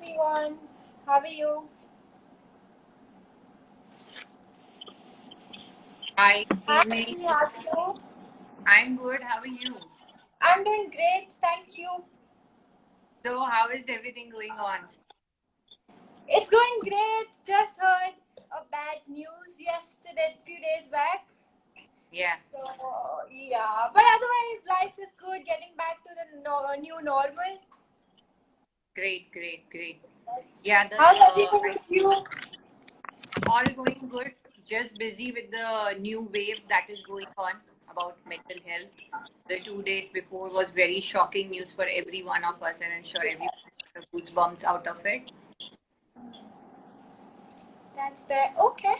everyone. How are you? Hi, Hi, good evening. how are you? I'm good. How are you? I'm doing great, thank you. So, how is everything going on? It's going great. Just heard a bad news yesterday, few days back. Yeah, So yeah, but otherwise life is good. Getting back to the new normal. great. Yeah, How's everything with you? all going good. Just busy with the new wave that is going on about mental health. The 2 days before was very shocking news for every one of us, and I'm sure everyone got the goosebumps out of it. That's there. Okay.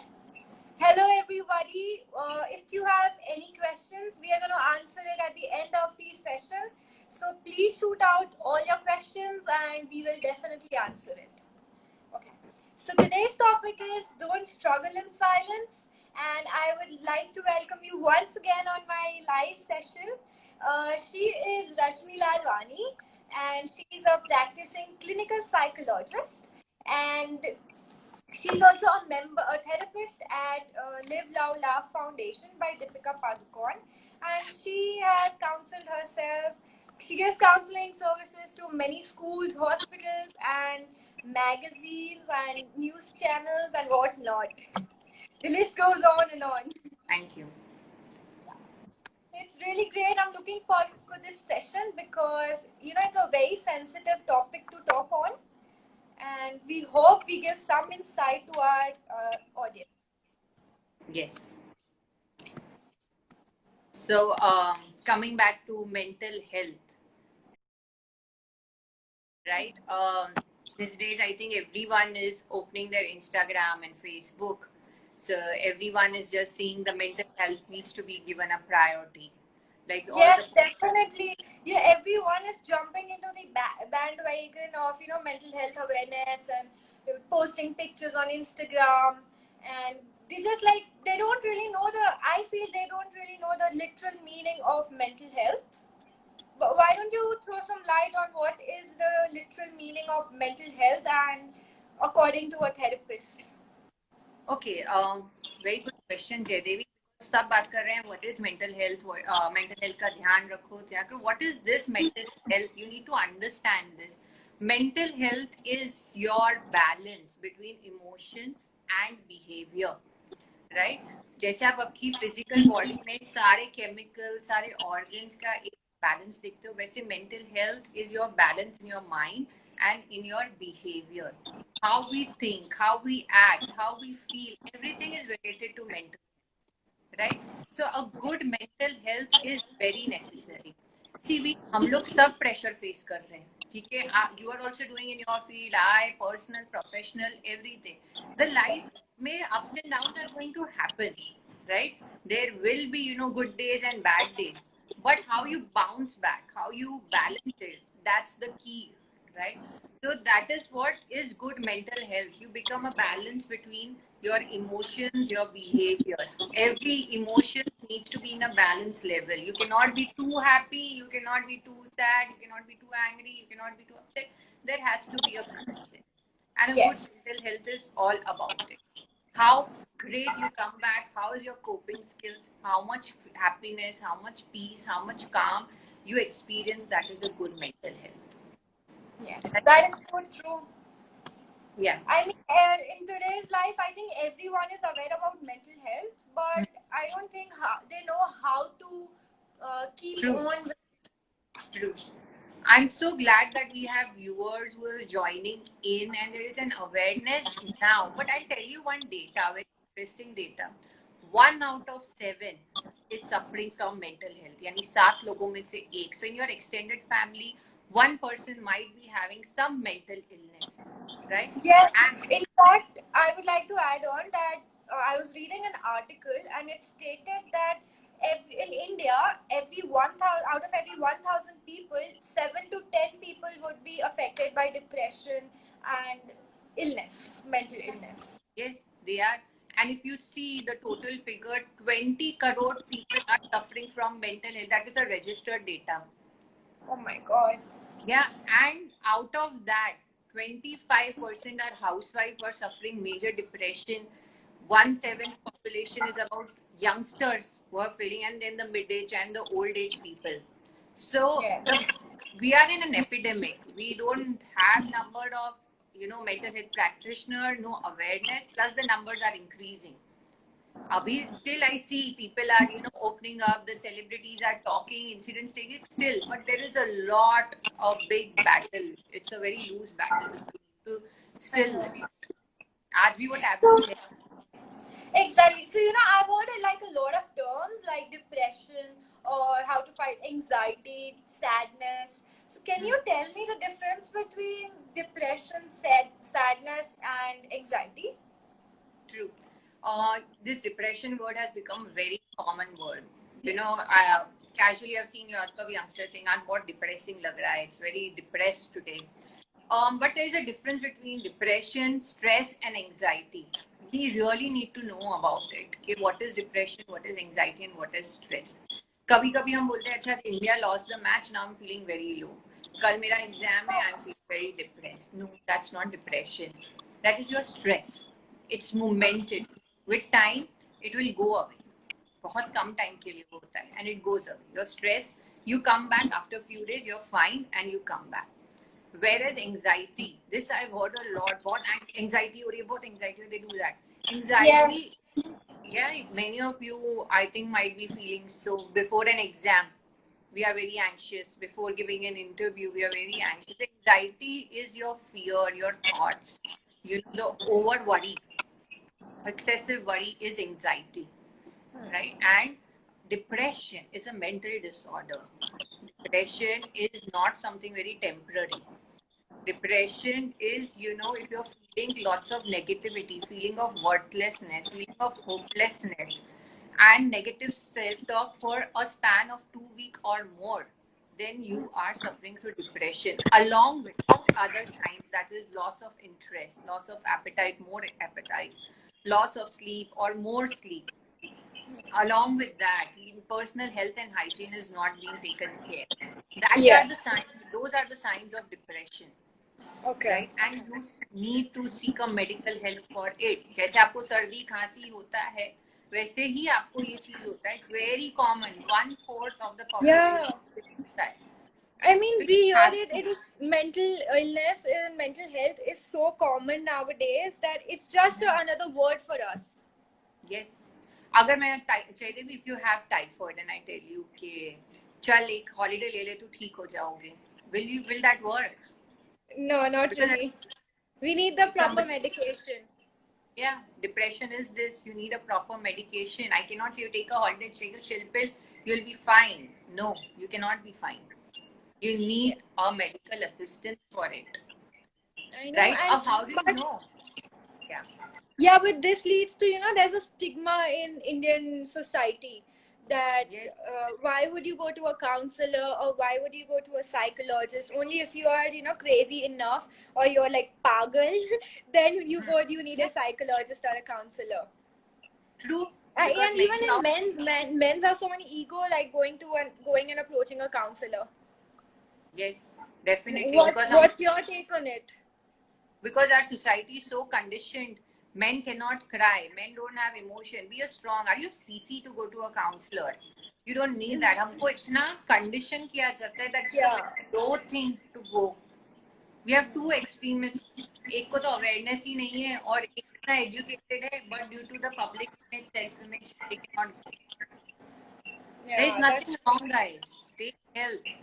Hello, everybody. If you have any questions, we are going to answer it at the end of the session. So please shoot out all your questions and we will definitely answer it. Okay. So today's topic is Don't Struggle in Silence. And I would like to welcome you once again on my live session. She is Rashmi Lalwani and she is a practicing clinical psychologist. And she's also a therapist at Live, Love, Laugh Foundation by Deepika Padukone, and she has counseled herself. She gives counseling services to many schools, hospitals, and magazines and news channels and whatnot. The list goes on and on. Thank you. It's really great. I'm looking forward for this session because it's a very sensitive topic to talk on, and we hope we give some insight to our audience. Yes. So, coming back to mental health, right? These days, I think everyone is opening their Instagram and Facebook. So everyone is just seeing the mental health needs to be given a priority. Like all the Yes, definitely. Yeah, everyone is jumping into the bandwagon of mental health awareness and posting pictures on Instagram, and they don't really know the. I feel they don't really know the literal meaning of mental health. But why don't you throw some light on what is the literal meaning of mental health and according to a therapist? Okay, very good question, Jaydevi. सब बात कर रहे हैं what is mental health, mental health का ध्यान रखो what is this mental health? You need to understand this. Mental health is your balance between emotions and behavior, right? जैसे आप आपकी फिजिकल बॉडी में सारे केमिकल सारे ऑर्गन्स का एक बैलेंस देखते हो, वैसे mental health is your balance in your mind and in your behaviour. How we think, how we act, how we feel, everything is related to mental, right? So a good mental health is very necessary. See, हम लोग सब pressure face कर रहे हैं, ठीक है? You are also doing in your field, I, personal, professional, everything. The life में ups and downs are going to happen, right? There will be, good days and bad days. But how you bounce back, how you balance it, that's the key, right? So that is what is good mental health. You become a balance between your emotions, your behavior. Every emotion needs to be in a balance level. You cannot be too happy, you cannot be too sad, you cannot be too angry, you cannot be too upset. There has to be a balance. And a good Yes. mental health is all about it. How great you come back, how is your coping skills, how much happiness, how much peace, how much calm you experience, that is a good mental health. Yes, that is so true. Yeah. I mean, in today's life, I think everyone is aware about mental health, but I don't think they know how to keep True. on with. True. I'm so glad that we have viewers who are joining in and there is an awareness now. But I'll tell you one data, very interesting data. 1 out of 7 is suffering from mental health. यानी 7 लोगों में से 1. So in your extended family, one person might be having some mental illness, right? Yes, And in fact, I would like to add on that I was reading an article and it stated that in India, out of every 1,000 people, 7 to 10 people would be affected by depression and mental illness. yes, they are. And if you see the total figure, 20 crore people are suffering from mental health. That is a registered data. Oh my God. Yeah, and out of that, 25% are housewives who are suffering major depression. 1/7 population is about youngsters who are feeling, and then the mid-age and the old age people. So Yeah. we are in an epidemic. We don't have number of mental health practitioner, no awareness. Plus the numbers are increasing. Still I see people are opening up. The celebrities are talking. Incidents taking still, but there is a lot of big battle. It's a very loose battle which we need to still. आज भी वो taboos है. Exactly. So, I've heard like a lot of terms like depression or how to fight anxiety, sadness. So, can you tell me the difference between depression, sadness, and anxiety? True. This depression word has become a very common word. Casually I've seen lots of youngsters saying, "I'm बहुत depressing लग रहा है. It's very depressed today." But there is a difference between depression, stress, and anxiety. We really need to know about it. Okay, what is depression, what is anxiety, and what is stress. कभी कभी हम बोलते हैं अच्छा India lost the match, now I'm feeling very low. कल मेरा exam है, I'm feeling very depressed. No, that's not depression. That is your stress. It's momentary. With time, it will go away. बहुत कम time के लिए होता है, and it goes away. Your stress, you come back after a few days, you're fine, and you come back. Whereas anxiety, this I've heard a lot. What anxiety or about anxiety, they do that. Anxiety, yeah, many of you I think might be feeling so. Before an exam, we are very anxious. Before giving an interview, we are very anxious. Anxiety is your fear, your thoughts. The over worry, excessive worry is anxiety, right? And depression is a mental disorder. Depression is not something very temporary. Depression is, if you're feeling lots of negativity, feeling of worthlessness, feeling of hopelessness, and negative self-talk for a span of 2 weeks or more, then you are suffering through depression, along with other signs, that is loss of interest, loss of appetite, more appetite, loss of sleep or more sleep. Along with that, personal health and hygiene is not being taken care. Are the signs. Those are the signs of depression. Okay. Right? And you need to seek a medical help for it. जैसे आपको सर्दी खांसी होता है, वैसे ही आपको ये चीज होता है. It's very common. 1/4 of the population होता है. I mean, we hear it. It is mental illness and mental health is so common nowadays that it's just another word for us. Yes. अगर मैं Jaydevi, if you have typhoid and I tell you कि चल एक holiday ले ले तो ठीक हो जाओगे, will that work? No, not really. We need the proper medication. Yeah, depression is this. You need a proper medication. I cannot say you take a holiday, take a chill pill, you'll be fine. No, you cannot be fine. You need a medical assistance for it. I know. Right? How do you know? Yeah. Yeah, but this leads to, there's a stigma in Indian society that why would you go to a counselor or why would you go to a psychologist? Only if you are, crazy enough or you're like pagal, then you need a psychologist or a counselor. True. And even in men's have so many ego, like going and approaching a counselor. Yes, definitely. What's your take on it? Because our society is so conditioned. Men cannot cry. Men don't have emotion. Be a strong. Are you CC to go to a counselor? You don't need that. हमको इतना condition किया जाता है that it's a low thing to go. We have two extremists. एक को तो awareness ही नहीं है और एक इतना educated है, but due to the public image, self-image, they cannot go. There is nothing wrong, guys. Take help.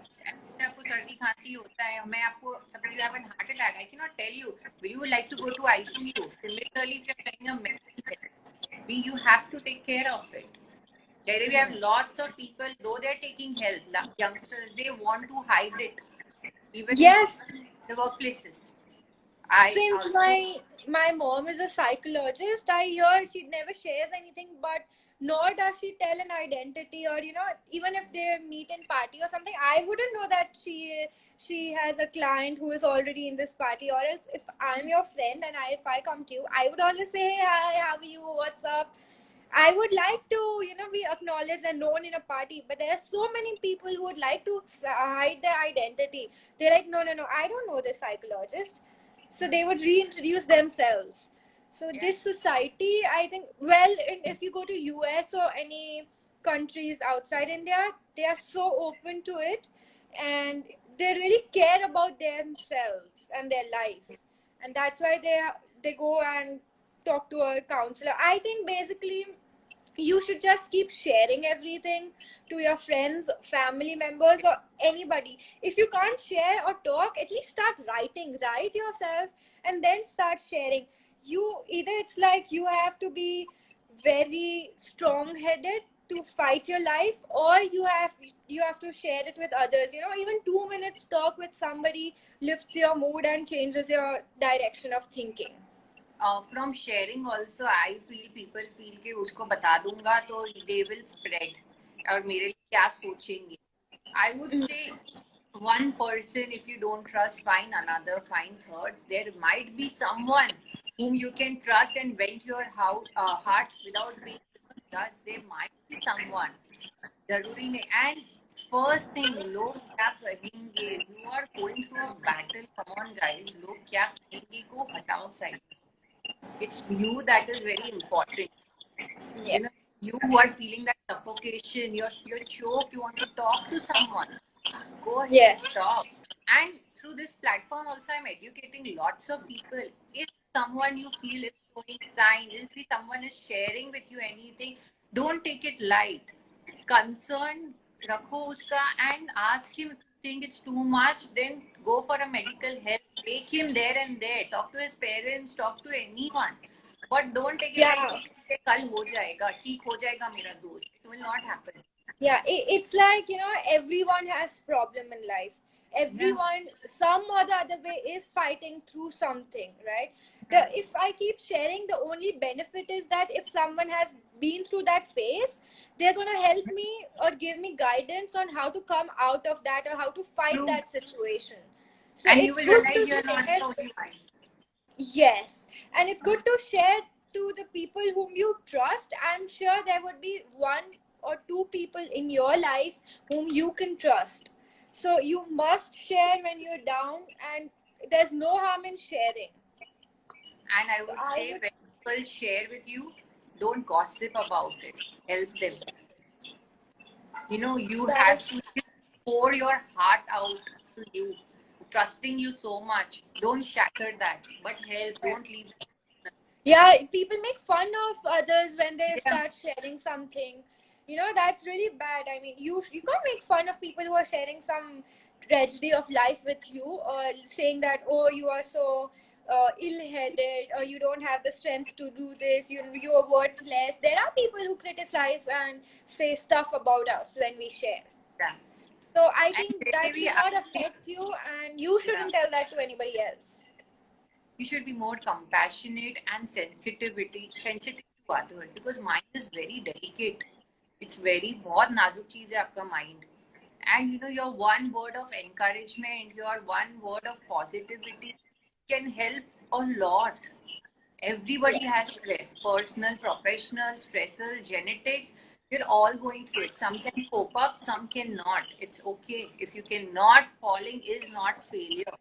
आपको सर्दी खांसी होता है, मैं आपको suppose you have a heart attack, I cannot tell you will you like to go to ICU. Similarly, if you're having a mental health, you have to take care of it. There we have lots of people, though they're taking help, youngsters, they want to hide it, even in the workplaces. Since my mom is a psychologist, I hear she never shares anything, but nor does she tell an identity, or even if they meet in party or something, I wouldn't know that she has a client who is already in this party. Or else if I'm your friend and if I come to you, I would always say, hey, hi, how are you, what's up. I would like to be acknowledged and known in a party, but there are so many people who would like to hide their identity. They're like, no, I don't know this psychologist. So they would reintroduce themselves. So this society, I think, well, if you go to US or any countries outside India, they are so open to it, and they really care about themselves and their life, and that's why they go and talk to a counselor. I think basically you should just keep sharing everything to your friends, family members, or anybody. If you can't share or talk, at least start writing, write yourself, and then start sharing. You either, it's like you have to be very strong headed to fight your life, or you have to share it with others. Even 2 minutes talk with somebody lifts your mood and changes your direction of thinking. From sharing also, I feel people feel कि उसको बता दूंगा तो they will spread और मेरे लिए क्या सोचेंगे. I would say one person, if you don't trust, find another, find third. There might be someone whom you can trust and vent your heart without being judged. There might be someone. जरूरी नहीं. And first thing, लोग क्या कहेंगे? You are going through a battle. Come on, guys. लोग क्या कहेंगे को हटाओ side. It's you that is very important. Yeah. You who are feeling that suffocation, you're choked, you want to talk to someone, go ahead. Yes. Talk. And through this platform also, I'm educating lots of people. If someone you feel is showing signs, if someone is sharing with you anything, don't take it light. Concern rakho uska and ask him. If you think it's too much, then go for a medical help. Take him there and there. Talk to his parents, talk to anyone. But don't take it like कल हो जाएगा, ठीक हो जाएगा मेरा दोस्त. It will not happen. Yeah, it's like, everyone has problem in life. Everyone, some or the other way, is fighting through something, right? If I keep sharing, the only benefit is that if someone has been through that phase, they're going to help me or give me guidance on how to come out of that or how to fight True. that situation. So And it's you will good realize to you're not share. the only one. Yes, and it's good to share to the people whom you trust. I'm sure there would be one or two people in your life whom you can trust. So you must share when you're down, and there's no harm in sharing. And I would say when people share with you, don't gossip about it. Help them. You have to pour your heart out to you, trusting you so much. Don't shatter that, but help. Don't leave. Yeah, people make fun of others when they start sharing something. That's really bad. I mean, you can't make fun of people who are sharing some tragedy of life with you, or saying that, oh, you are so ill-headed, or you don't have the strength to do this, you're worthless. There are people who criticize and say stuff about us when we share. Yeah. So I And think that maybe should not affect you, and you shouldn't tell that to anybody else. you should be more compassionate and sensitive to others, because mind is very delicate. It's very बहुत नाजुक चीज है आपका mind. And your one word of encouragement, your one word of positivity can help a lot. Everybody has stress, personal, professional, stressors, genetics. We're all going through it. Some can cope up, some cannot. It's okay. If you cannot, falling is not failure.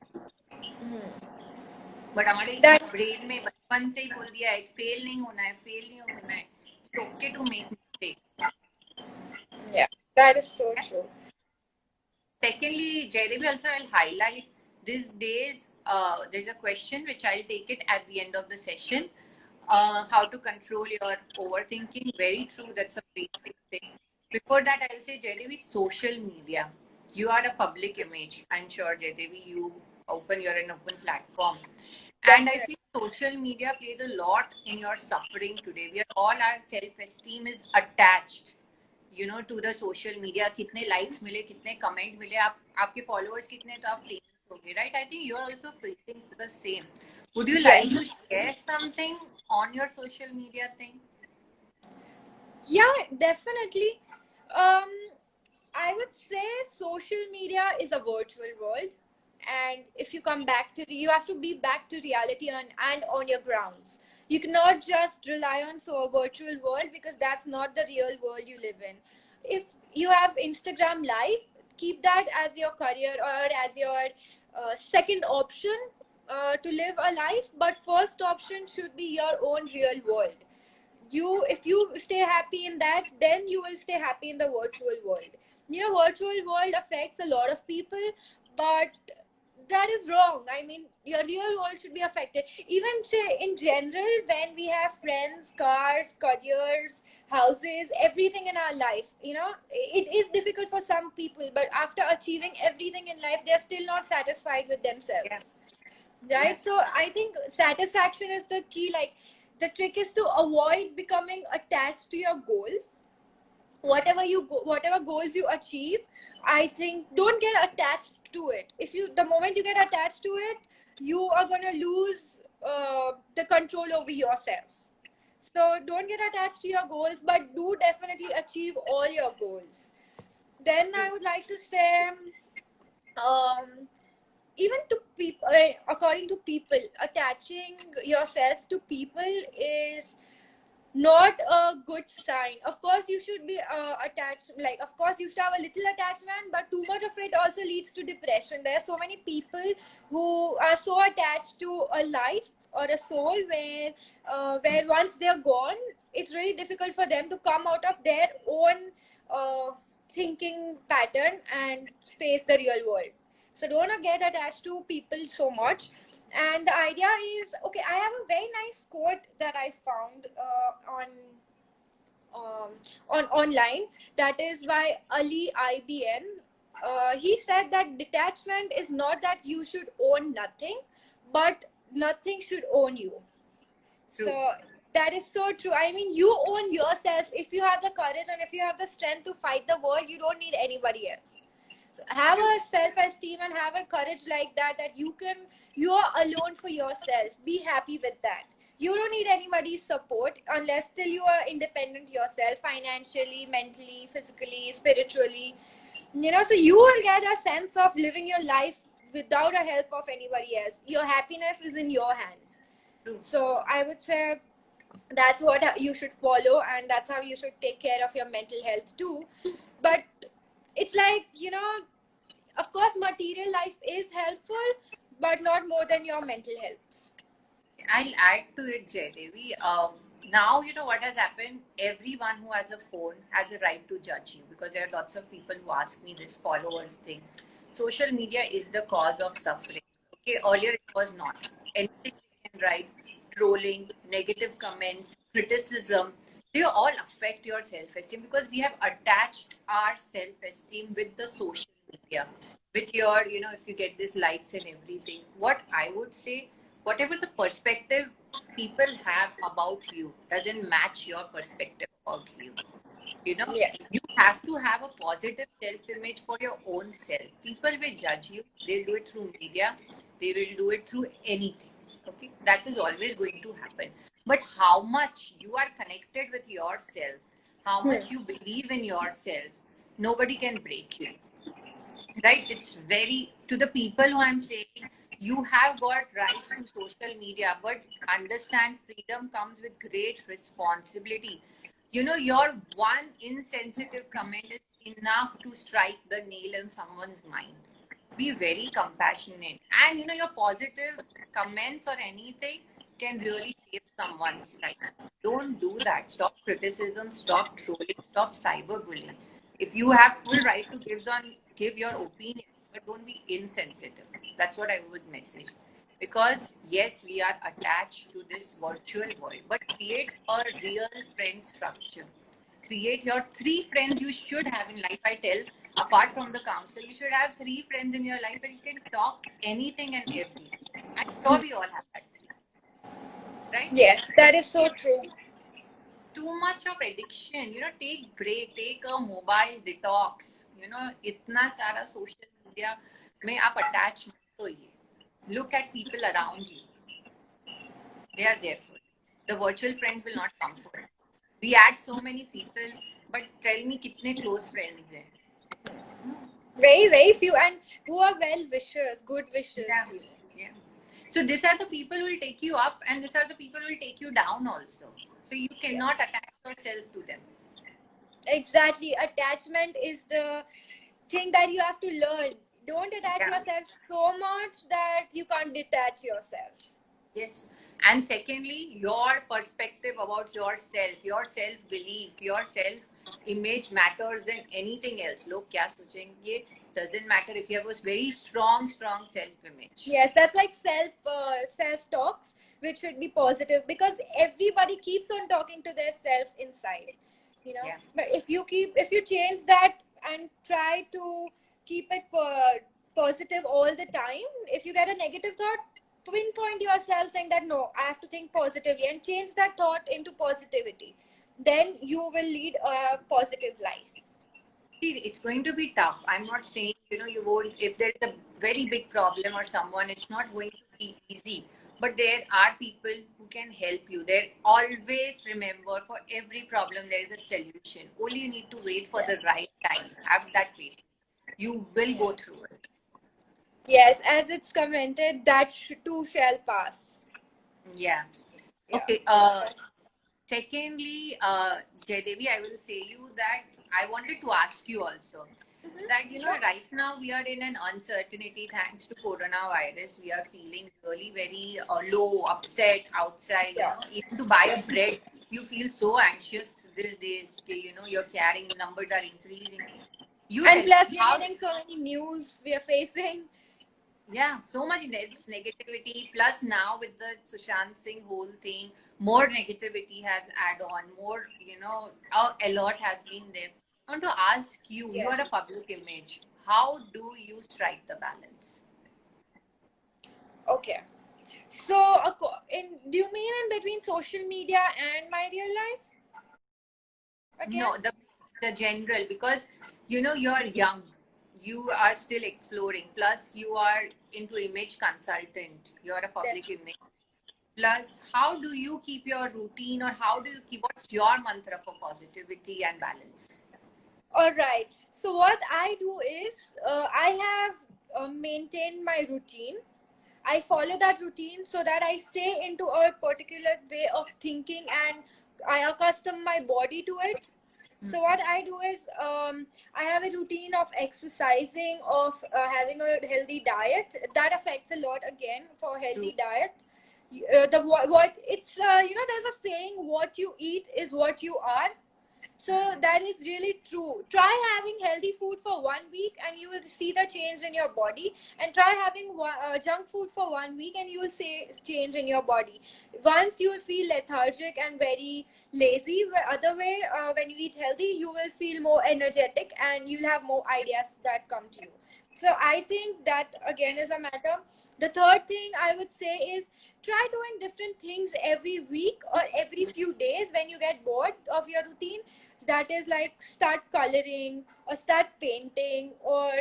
But हमारे brain में बचपन से ही बोल दिया है fail नहीं होना है, फेल नहीं होना है. It's okay to make mistakes. Yeah, that is so true. Secondly, Jaydevi, also I'll highlight these days. There's a question which I'll take it at the end of the session. How to control your overthinking. Very true. That's a basic thing. Before that, I'll say, Jaydevi, social media. You are a public image. I'm sure, Jaydevi, you're an open platform. And I feel social media plays a lot in your suffering today. Our self-esteem is attached, to the social media. कितने likes मिले, कितने comment मिले, आपके followers कितने, तो आप famous हो गए, right? I think you're also facing the same. Would you like to share something on your social media thing? Yeah, definitely. I would say social media is a virtual world, and if you come back to you have to be back to reality and on your grounds. You cannot just rely on a virtual world, because that's not the real world you live in. If you have Instagram Live, keep that as your career or as your second option. to live a life, but first option should be your own real world. If you stay happy in that, then you will stay happy in the virtual world. Virtual world affects a lot of people, but that is wrong. I mean, your real world should be affected. Even say in general, when we have friends, cars, careers, houses, everything in our life, it is difficult for some people, but after achieving everything in life, they're still not satisfied with Yeah. themselves. Yeah. Right? So I think satisfaction is the key. Like, the trick is to avoid becoming attached to your goals. Whatever goals you achieve, I think don't get attached to it. If you the moment you get attached to it, you are going to lose the control over yourself. So don't get attached to your goals, but do definitely achieve all your goals. Then I True. would like to say, um, even to people, according to people, attaching yourself to people is not a good sign. Of course you should be attached, like, of course you should have a little attachment, but too much of it also leads to depression. There are so many people who are so attached to a life or a soul, where once they're gone, it's really difficult for them to come out of their own uh, thinking pattern and face the real world. So don't get attached to people so much. And the idea is, okay, I have a very nice quote that I found um, on online, that is by Ali IBN. He said that detachment is not that you should own nothing, but nothing should own you. True. So that is so true. I mean, you own yourself. If you have the courage and if you have the strength to fight the world, you don't need anybody else. So have True. a self-esteem and have a courage like that, that you are alone for yourself. Be happy with that. You don't need anybody's support unless till you are independent yourself, financially, mentally, physically, spiritually. So you will get a sense of living your life without a help of anybody else. Your happiness is in your hands. True. So I would say that's what you should follow, and that's how you should take care of your mental health too. But it's like, of course, material life is helpful, but not more than your mental health. I'll add to it, Jaydevi. Now, you know what has happened? Everyone who has a phone has a right to judge you, because there are lots of people who ask me this followers thing. Social media is the cause of suffering. Okay, earlier it was not. Anything they can write, trolling, negative comments, criticism, they all affect your self esteem, because we have attached our self esteem with the social media, with your, if you get these likes and everything. What I would say, whatever the perspective people have about you doesn't match your perspective about you. You know, Yeah. you have to have a positive self image for your own self. People will judge you, they'll do it through media, they will do it through anything. Okay, that is always going to happen. But how much you are connected with yourself, how Hmm. much you believe in yourself, nobody can break you. Right? It's very, to the people who I'm saying, you have got rights to social media, but understand freedom comes with great responsibility. Your one insensitive comment is enough to strike the nail in someone's mind. Be very compassionate, and your positive comments or anything can really shape someone's life. Don't do that. Stop criticism, stop trolling, stop cyberbullying. If you have full right to give your opinion, but don't be insensitive. That's what I would message. Because yes, we are attached to this virtual world, but create a real friend structure. Create your three friends you should have in life. I tell, apart from the counselor, you should have three friends in your life where you can talk anything and everything. I'm sure we all have that three, right? Yes, that is so true. Too much of addiction, take break, take a mobile detox. इतना सारा social media में आप attach मत होइए. Look at people around you. They are there for you. The virtual friends will not come for you. We add so many people, but tell me कितने close friends हैं. Very, very few, and who are well wishers, good wishers Yeah. too. Yeah. So these are the people who will take you up, and these are the people who will take you down also. So you Yeah. cannot attach yourself to them. Exactly. Attachment is the thing that you have to learn. Don't attach Yeah. yourself so much that you can't detach yourself. Yes. And secondly, your perspective about yourself, your self-belief, your self-image matters than anything else. लोग क्या सोचेंगे doesn't matter if you have a very strong self-image. Yes, that's like self talks, which should be positive, because everybody keeps on talking to their self inside, you know. Yeah. But if you change that and try to keep it positive all the time, if you get a negative thought, pinpoint yourself saying that no, I have to think positively, and change that thought into positivity. Then you will lead a positive life. See, it's going to be tough. I'm not saying, you won't, if there is a very big problem or someone, it's not going to be easy. But there are people who can help you. There always remember for every problem, there is a solution. Only you need to wait for the right time. Have that patience. You will go through it. Yes, as it's commented, that too shall pass. Yeah. Yeah. Okay. Secondly, Jaydevi, I will say you that I wanted to ask you also that, Sure. right now we are in an uncertainty thanks to coronavirus. We are feeling really very low, upset outside, Yeah. even to buy a bread, you feel so anxious these days. You're carrying, numbers are increasing. You And tell me plus, we are how. getting so many news we are facing. Yeah, so much negativity. Plus, now with the Sushant Singh whole thing, more negativity has add on. More, a lot has been there. I want to ask you. You Yeah. are a public image. How do you strike the balance? Okay. So, do you mean in between social media and my real life? Again? No, the general, because you're young. You are still exploring. Plus, you are into image consultant. You're a That's public image. Plus, how do you keep your routine, or how do you keep, what's your mantra for positivity and balance? all right. So, what I do is I have maintained my routine. I follow that routine so that I stay into a particular way of thinking, and I accustom my body to it. So what I do is I have a routine of exercising, of having a healthy diet. That affects a lot again for healthy diet. The what it's there's a saying, what you eat is what you are. So that is really true. Try having healthy food for 1 week and you will see the change in your body. And try having junk food for 1 week and you will see change in your body. Once you will feel lethargic and very lazy. Other way, when you eat healthy, you will feel more energetic and you'll have more ideas that come to you. So I think that again is a matter. The third thing I would say is try doing different things every week or every few days when you get bored of your routine. That is like start coloring or start painting, or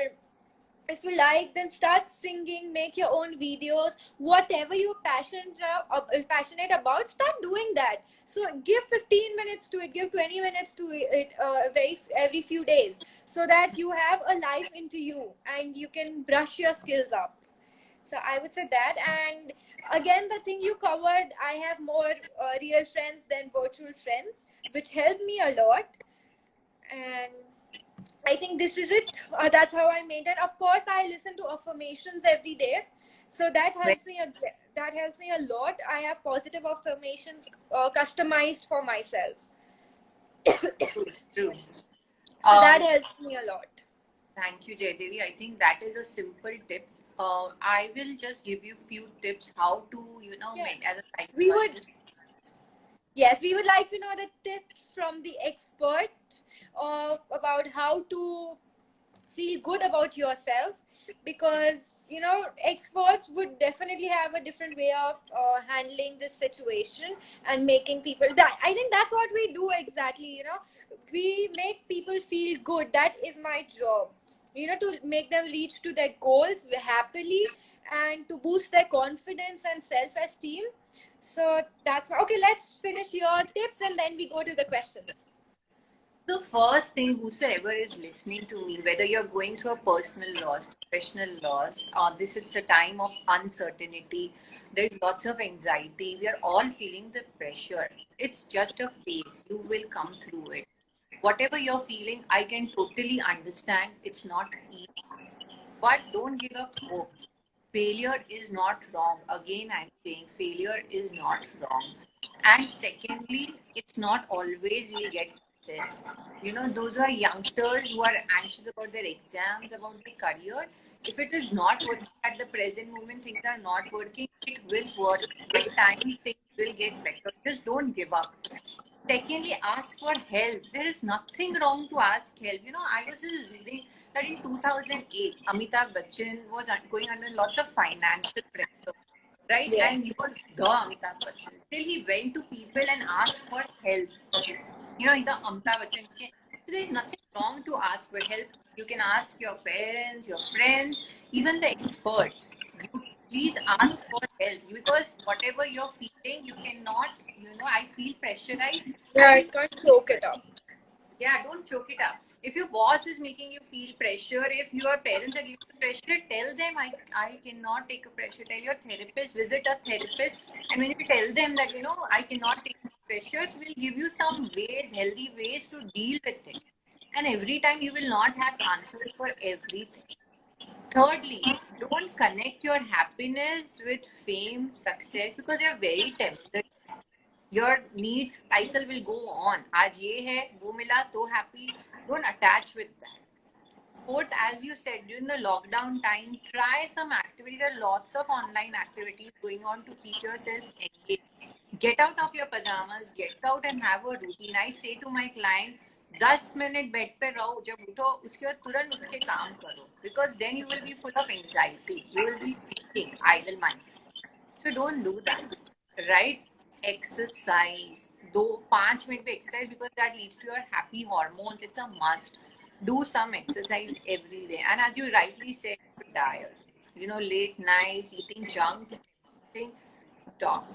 if you like, then start singing, make your own videos, whatever you're passionate about, start doing that. So give 15 minutes to it, give 20 minutes to it, every few days, so that you have a life into you and you can brush your skills up. So I would say that. And again, the thing you covered, I have more real friends than virtual friends, which helped me a lot. And I think this is it. That's how I maintain. Of course, I listen to affirmations every day, so that helps me a lot. I have positive affirmations customized for myself, True. so that Um, helps me a lot. Thank you, Jaydevi. I think that is a simple tips. I will just give you few tips how to, Yeah, as a we would. psychologist. Yes, we would like to know the tips from the expert of about how to feel good about yourself, because experts would definitely have a different way of handling this situation and making people that I think that's what we do exactly. We make people feel good. That is my job, to make them reach to their goals happily and to boost their confidence and self-esteem. So that's okay, let's finish your tips and then we go to the questions. The first thing, whosoever is listening to me, whether you're going through a personal loss, professional loss, this is the time of uncertainty. There's lots of anxiety. We are all feeling the pressure. It's just a phase. You will come through it. Whatever you're feeling, I can totally understand. It's not easy. But don't give up hopes. Failure is not wrong. Again, I'm saying failure is not wrong. And secondly, it's not always we'll get success. You know, those who are youngsters who are anxious about their exams, about their career, if it is not working at the present moment, things are not working, it will work. By time, things will get better. Just don't give up. Secondly, ask for help. There is nothing wrong to ask help. You know, I was just reading that in 2008, Amitabh Bachchan was going under lots of financial pressure, right? Yeah. And he was the Amitabh Bachchan. Still, he went to people and asked for help. You know, the Amitabh Bachchan. So there is nothing wrong to ask for help. You can ask your parents, your friends, even the experts. You please ask for help, because whatever you're feeling, you cannot. You know, I feel pressurized. Yeah, I I will. can't choke it up. Yeah, don't choke it up. If your boss is making you feel pressure, if your parents are giving you pressure, tell them I cannot take a pressure. Tell your therapist, visit a therapist. And when you tell them that, you know, I cannot take pressure, it will give you some ways, healthy ways to deal with it. And every time you will not have answers for everything. Thirdly, don't connect your happiness with fame, success, because they are very temporary. Your needs cycle will go on. आज ये है, वो मिला तो happy. Don't attach with that. Fourth, as you said, during the lockdown time, try some activities. There are lots of online activities going on to keep yourself engaged. Get out of your pajamas, get out and have a routine. I say to my client, 10 minute bed पे रहो, जब उठो उसके बाद तुरंत उठ के काम करो, because then you will be full of anxiety. You will be thinking idle mind. So don't do that, right? Exercise. Do 5 minutes exercise, because that leads to your happy hormones. It's a must. Do some exercise every day. And as you rightly said, diet. You know, late night eating junk, everything, stop.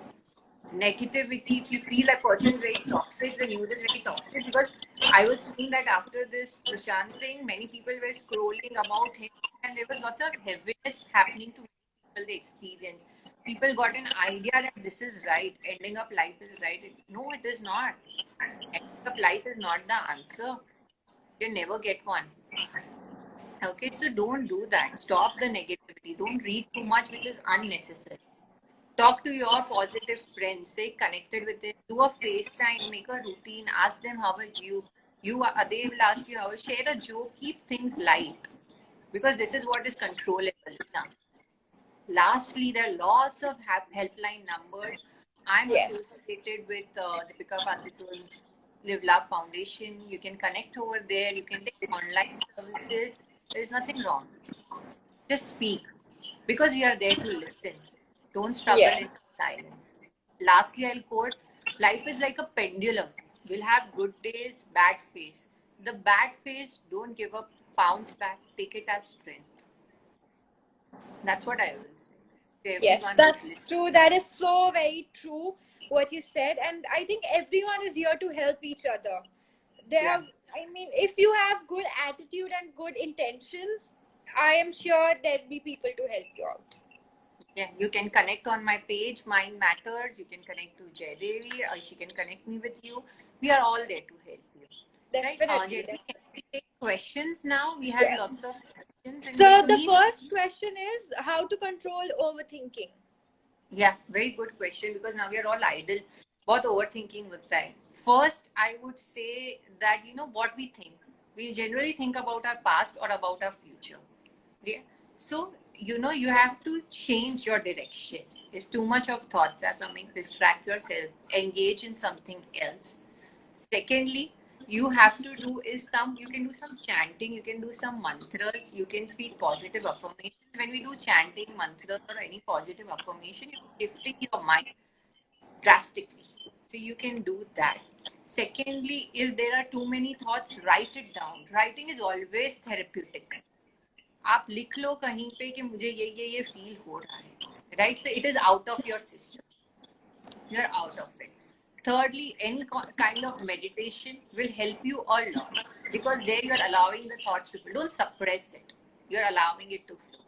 Negativity. If you feel a person is very toxic, the news is very toxic, because I was seeing that after this Sushant thing, many people were scrolling about him, and there was lots of heaviness happening to many people. They experience. People got an idea that this is right, ending up life is right. No, it is not. Ending up life is not the answer. You never get one. Okay, so don't do that. Stop the negativity. Don't read too much, which is unnecessary. Talk to your positive friends. Stay connected with them. Do a FaceTime. Make a routine. Ask them how are you. They will ask you how. Share a joke. Keep things light, because this is what is controllable now. Lastly, there are lots of helpline numbers. I'm Yeah. associated with Deepika Padukone's Live Love Foundation. You can connect over there. You can take online services. There is nothing wrong. Just speak, because we are there to listen. Don't struggle Yeah. in silence. Lastly, I'll quote, life is like a pendulum. We'll have good days, bad phase. The bad phase, don't give up, bounce back, take it as strength. That's what I will say to Yes, everyone who's that's listening. true. That is so very true what you said. And I think everyone is here to help each other. There Yeah. are, I mean, if you have good attitude and good intentions, I am sure there'll be people to help you out. Yeah, you can connect on my page, Mind Matters. You can connect to Jaydevi. She can connect me with you. We are all there to help you. Right? Definitely. Jaydevi, can we take questions now? We had Yes. lots of questions in So the between. first question is how to control overthinking. Yeah, very good question, because now we are all idle. बहुत overthinking होता है. First, I would say that, you know, what we think. We generally think about our past or about our future. Yeah. So, you know, you have to change your direction. If too much of thoughts are coming, distract yourself, engage in something else. Secondly, you have to do is you can do some chanting, you can do some mantras, you can speak positive affirmations. When we do chanting, mantras, or any positive affirmation, you're shifting your mind drastically. So you can do that. Secondly, if there are too many thoughts, write it down. Writing is always therapeutic. आप लिख लो कहीं पे कि मुझे ये feel हो रहा है, right? So it is out of your system. You're out of it. Thirdly, any kind of meditation will help you a lot, because there you're allowing the thoughts to flow. Don't suppress it. You're allowing it to flow.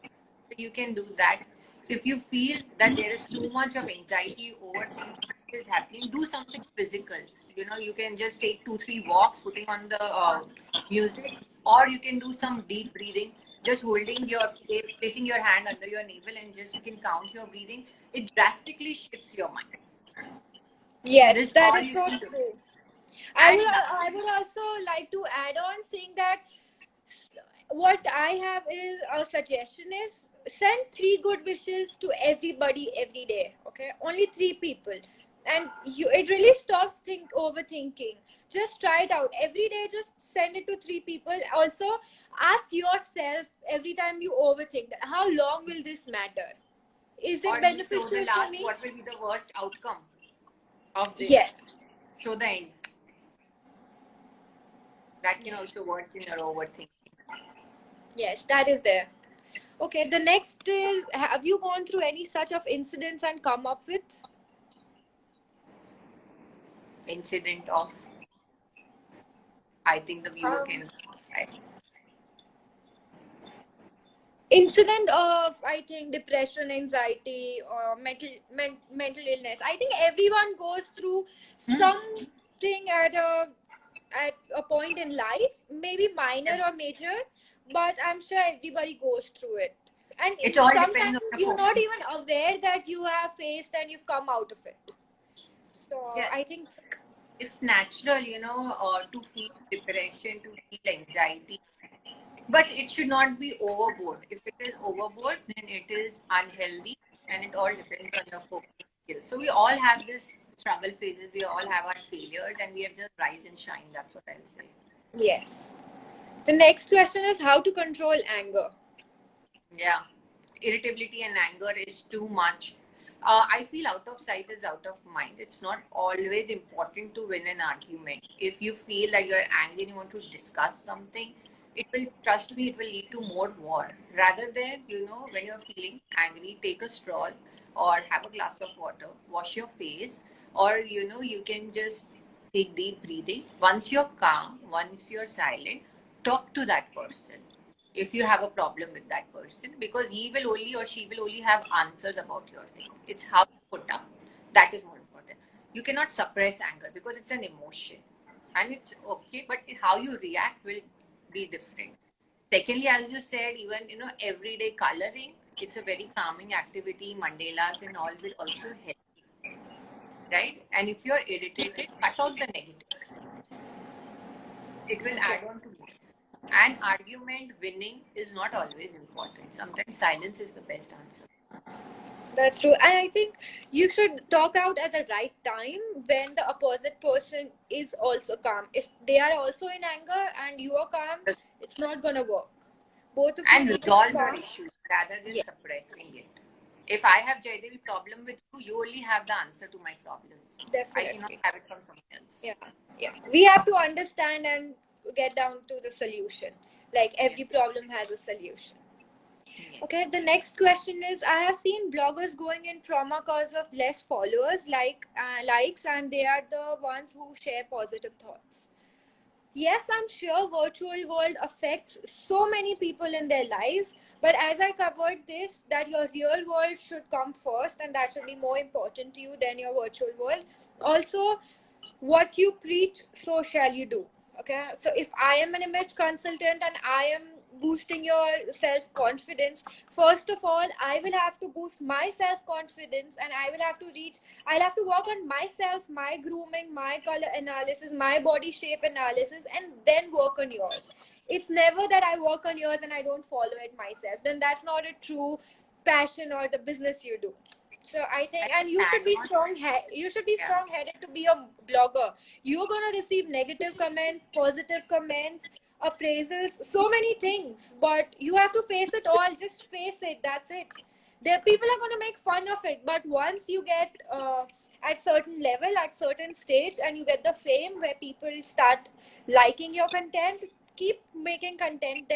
So you can do that. If you feel that there is too much of anxiety, overthinking is happening, do something physical. You know, you can just take 2-3 walks, putting on the music, or you can do some deep breathing. just placing your hand under your navel and just you can count your breathing, it drastically shifts your mind. Yes, This that all is you so can do. true. And I would also like to add on saying that what I have is a suggestion is send 3 good wishes to everybody every day. Okay, only 3 people, and it really stops overthinking. Just try it out every day. Just send it to 3 people. Also, ask yourself every time you overthink that how long will this matter? Is or it so beneficial will for ask me? what will be the worst outcome of Yes. this. Show the end. That can Yes. also work in your overthinking. Yes, that is there. Okay, the next is, have you gone through any such of incidents and come up with Incident of, I think the viewer um, can. incident of, I think, depression, anxiety, or mental illness? I think everyone goes through something at a point in life, maybe minor or major, but I'm sure everybody goes through it. And It all depends sometimes on the you're not focus. even aware that you have faced and you've come out of it. So Yeah, I think it's natural, to feel depression, to feel anxiety, but it should not be overboard. If it is overboard, then it is unhealthy, and it all depends on your coping skills. So we all have this struggle phases, we all have our failures, and we have just rise and shine. That's what I'll say. yes. The next question is how to control anger. Yeah, irritability and anger is too much. I feel out of sight is out of mind. It's not always important to win an argument. If you feel that you're angry and you want to discuss something, it will, trust me, it will lead to more war. Rather than, when you're feeling angry, take a stroll or have a glass of water, wash your face, or, you can just take deep breathing. Once you're calm, once you're silent, talk to that person if you have a problem with that person, because he will only or she will only have answers about your thing. It's how you put up that is more important. You cannot suppress anger because it's an emotion, and it's okay, but how you react will be different. Secondly, as you said, even everyday coloring, it's a very calming activity. Mandalas and all will also help, right? And if you're irritated, cut out the negative. It will Okay. add on to more. And argument winning is not always important. Sometimes silence is the best answer. That's true. And I think you should talk out at the right time when the opposite person is also calm. If they are also in anger and you are calm, it's not gonna work. Both of you And need to be resolve your calm. issues rather than Yeah. suppressing it. If I have Jaydevi problem with you, you only have the answer to my problems. I cannot Definitely. have it from someone else. Yeah. Yeah. We have to understand and get down to the solution. Like Yeah. every problem has a solution. Yeah. Okay, the next question is I have seen bloggers going in trauma cause of less followers, likes, and they are the ones who share positive thoughts. Yes, I'm sure virtual world affects so many people in their lives, but as I covered this, that your real world should come first and that should be more important to you than your virtual world. Also, what you preach, so shall you do. Okay, so if I am an image consultant and I am boosting your self confidence, first of all I will have to boost my self confidence and I'll have to work on myself, my grooming, my color analysis, my body shape analysis, and then work on yours. It's never that I work on yours and I don't follow it myself, then that's not a true passion or the business you do. So I think, And and you should add be on, strong. You should be yeah. strong headed to be a blogger. You're gonna receive negative comments, positive comments, appraisals, so many things. But you have to face it all. Just face it. That's it. There, people are gonna make fun of it. But once you get at certain level, at certain stage, and you get the fame where people start liking your content, keep making content.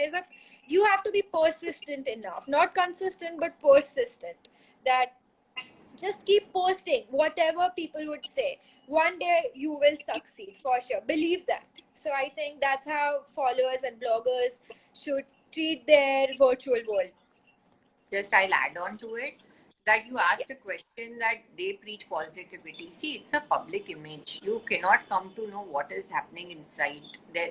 You have to be persistent enough, not consistent, but persistent. That just keep posting whatever people would say. One day you will succeed for sure. Believe that. So I think that's how followers and bloggers should treat their virtual world. Just I'll add on to it that you asked a question that they preach positivity. See, it's a public image. You cannot come to know what is happening inside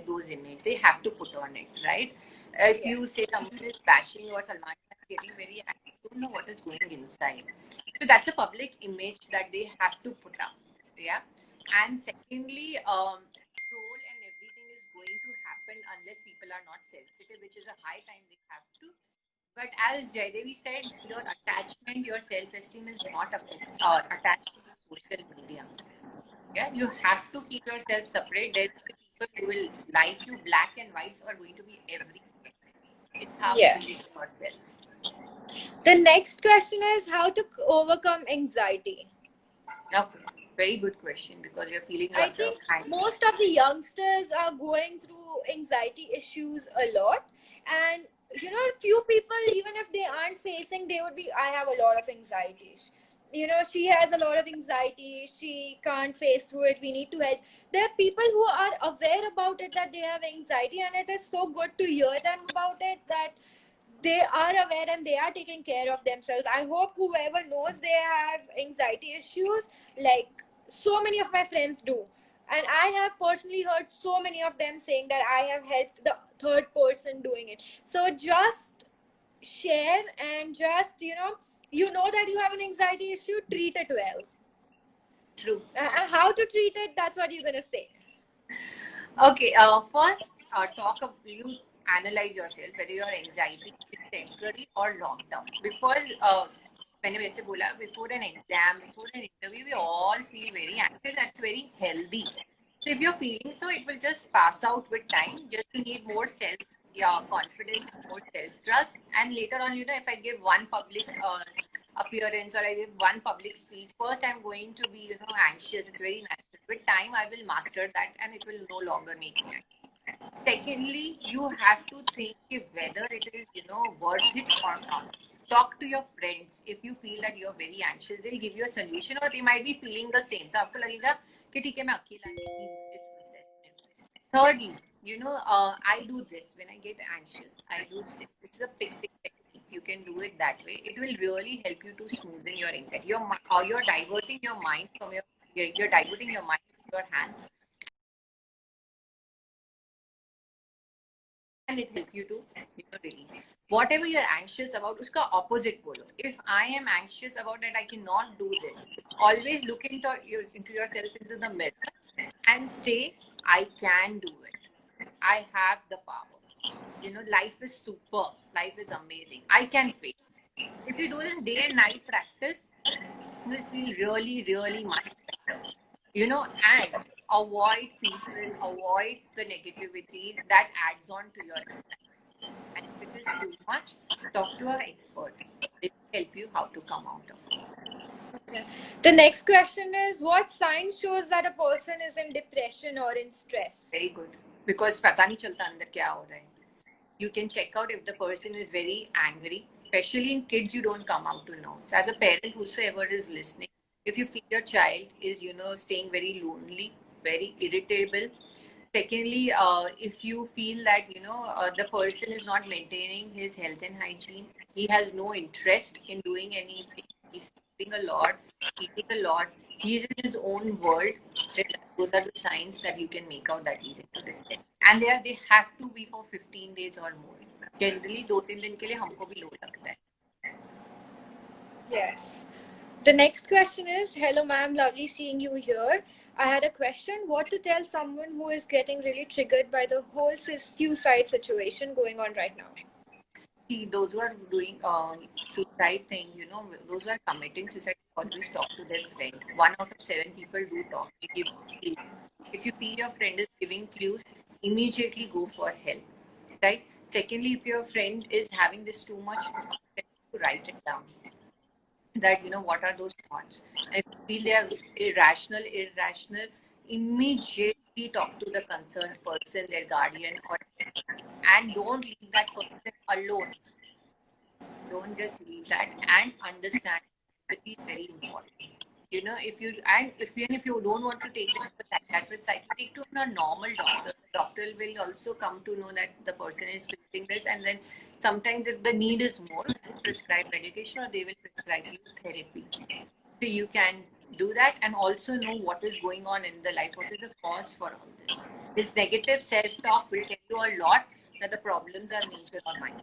those images. They have to put on it, right? If you say someone is bashing or Salman is getting very angry, you don't know what is going inside. So that's a public image that they have to put up. Yeah. And secondly, troll and everything is going to happen unless people are not sensitive, which is a high time they have to. But as Jaydevi said, your attachment, your self-esteem is not attached to the social media. Yeah, you have to keep yourself separate. There will be people who will like you. Black and whites are going to be everywhere. It's how you Yes. behave yourself. The next question is how to overcome anxiety. Okay, very good question because you're feeling I lots of think anxiety. most of the youngsters are going through anxiety issues a lot. And, few people, even if they aren't facing, they would be, I have a lot of anxieties. She has a lot of anxiety. She can't face through it. We need to help. There are people who are aware about it that they have anxiety, and it is so good to hear them about it that they are aware and they are taking care of themselves. I hope whoever knows they have anxiety issues, like so many of my friends do. And I have personally heard so many of them saying that I have helped the third person doing it. So just share and just, you know that you have an anxiety issue, treat it well. True. And how to treat it, that's what you're going to say. Okay, first, you analyze yourself whether your anxiety is temporary or long term. Because मैंने वैसे बोला, before an exam, before an interview, we all feel very anxious. That's very healthy. So if you're feeling so, it will just pass out with time. Just you need more confidence and more self trust. And later on, if I give one public appearance or I give one public speech, first I'm going to be, anxious. It's very natural. With time, I will master that and it will no longer make me anxious. Secondly, you have to think if whether it is, worth it or not. Talk to your friends. If you feel that you're very anxious, they'll give you a solution or they might be feeling the same. तो आपको लगेगा कि ठीक है मैं अकेला नहीं हूँ इस process में. Thirdly, I do this when I get anxious. I do this. This is a big technique. You can do it that way. It will really help you to smoothen your anxiety. You're diverting your mind from you're diverting your mind from your hands, and it help you to release whatever you're anxious about. Uska opposite bolo. If I am anxious about that, I cannot do this. Always look into yourself into the mirror and say, I can do it. I have the power. Life is super. Life is amazing. I can face. If you do this day and night practice, you will feel really, really much better. And avoid people, avoid the negativity that adds on to your anxiety. And if it is too much, talk to an expert. They will help you how to come out of it. Okay. The next question is what sign shows that a person is in depression or in stress? Very good. Because पता नहीं चलता अंदर क्या हो रहा है. You can check out if the person is very angry. Especially in kids, you don't come out to know. So as a parent, whosoever is listening, if you feel your child is, staying very lonely, very irritable. Secondly, if you feel that, the person is not maintaining his health and hygiene, he has no interest in doing anything, he's sleeping a lot, eating a lot, he's in his own world, then those are the signs that you can make out that he's into depression. And they have to be for 15 days or more. Generally, 2-3 दिन के लिए हमको भी लो लगता है. Yes. The next question is, hello ma'am, lovely seeing you here. I had a question, what to tell someone who is getting really triggered by the whole suicide situation going on right now? See, those who are doing suicide thing, those who are committing suicide always talk to their friend. 1 out of 7 people do talk. They give clues. If you feel your friend is giving clues, immediately go for help. Right? Secondly, if your friend is having this too much thought, then you write it down. That what are those thoughts? And if you feel they are irrational, immediately talk to the concerned person, their guardian, and don't leave that person alone. Don't just leave that, and understand empathy is very important. if you don't want to take them to a psychiatrist, take to a normal doctor. The doctor will also come to know that the person is facing this, and then sometimes if the need is more, they will prescribe medication or they will prescribe you therapy. So you can do that and also know what is going on in the life, what is the cause for all this. This negative self-talk will tell you a lot that the problems are major or minor.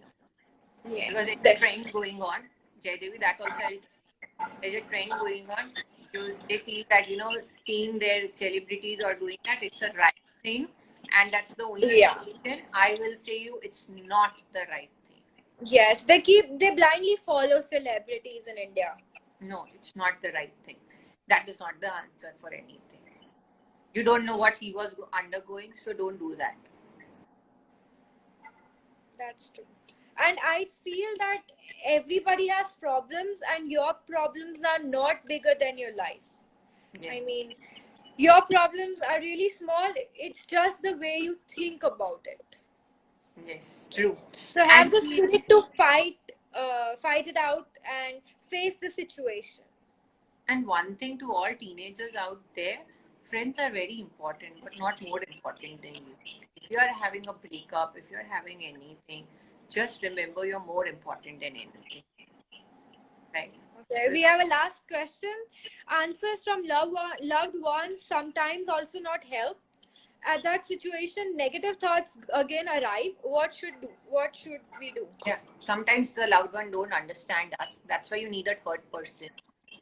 Because Yes. there's a trend going on, Jaydevi, that also I'll tell you. There's a trend going on. They feel that, seeing their celebrities or doing that, it's a right thing. And that's the only Yeah. solution. I will say you, it's not the right thing. Yes, they blindly follow celebrities in India. No, it's not the right thing. That is not the answer for anything. You don't know what he was undergoing, so don't do that. That's true. And I feel that everybody has problems, and your problems are not bigger than your life. Yeah. I mean, your problems are really small. It's just the way you think about it. Yes, true. So have And the see, spirit to fight it out, and face the situation. and one thing to all teenagers out there, friends are very important, but not more important than you. If you are having a breakup, if you are having anything, just remember you're more important than anything. Right? Okay, we have a last question. Answers from loved ones sometimes also not help. At that situation, negative thoughts again arrive. What should we do? Yeah. Sometimes the loved one don't understand us. That's why you need a third person.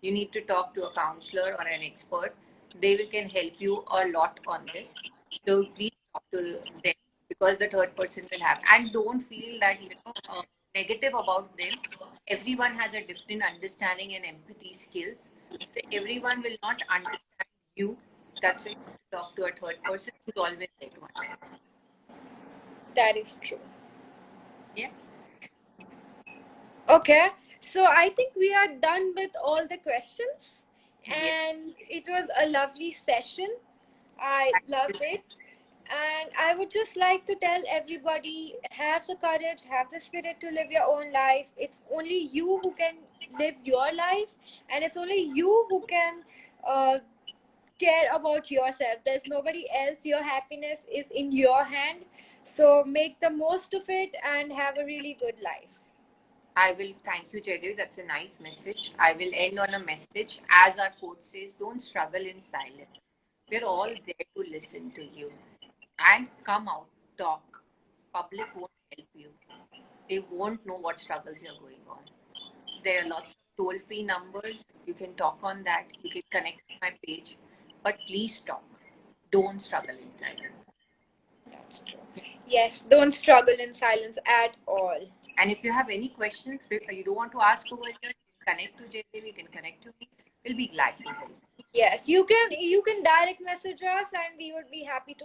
You need to talk to a counselor or an expert. They can help you a lot on this. So please talk to them, because the third person will have. And don't feel that negative about them. Everyone has a different understanding and empathy skills. So everyone will not understand you. That's why you need to talk to a third person who's always there to understand. That is true. Yeah. Okay, so I think we are done with all the questions, Yes. and it was a lovely session. I loved it. And I would just like to tell everybody, have the courage, have the spirit to live your own life. It's only you who can live your life, and it's only you who can uh, care about yourself. There's nobody else. Your happiness is in your hand. So make the most of it and have a really good life. I will thank you, Jaydev. That's a nice message. I will end on a message. As our quote says, don't struggle in silence. We're all there to listen to you. And come out, talk. Public won't help you. They won't know what struggles you're going on. There are lots of toll-free numbers. You can talk on that. You can connect to my page. But please talk. Don't struggle in silence. That's true. Yes, don't struggle in silence at all. And if you have any questions, you don't want to ask over here, you can connect to Jaydev, you can connect to me. We'll be glad to help. Yes, you can direct message us, and we would be happy to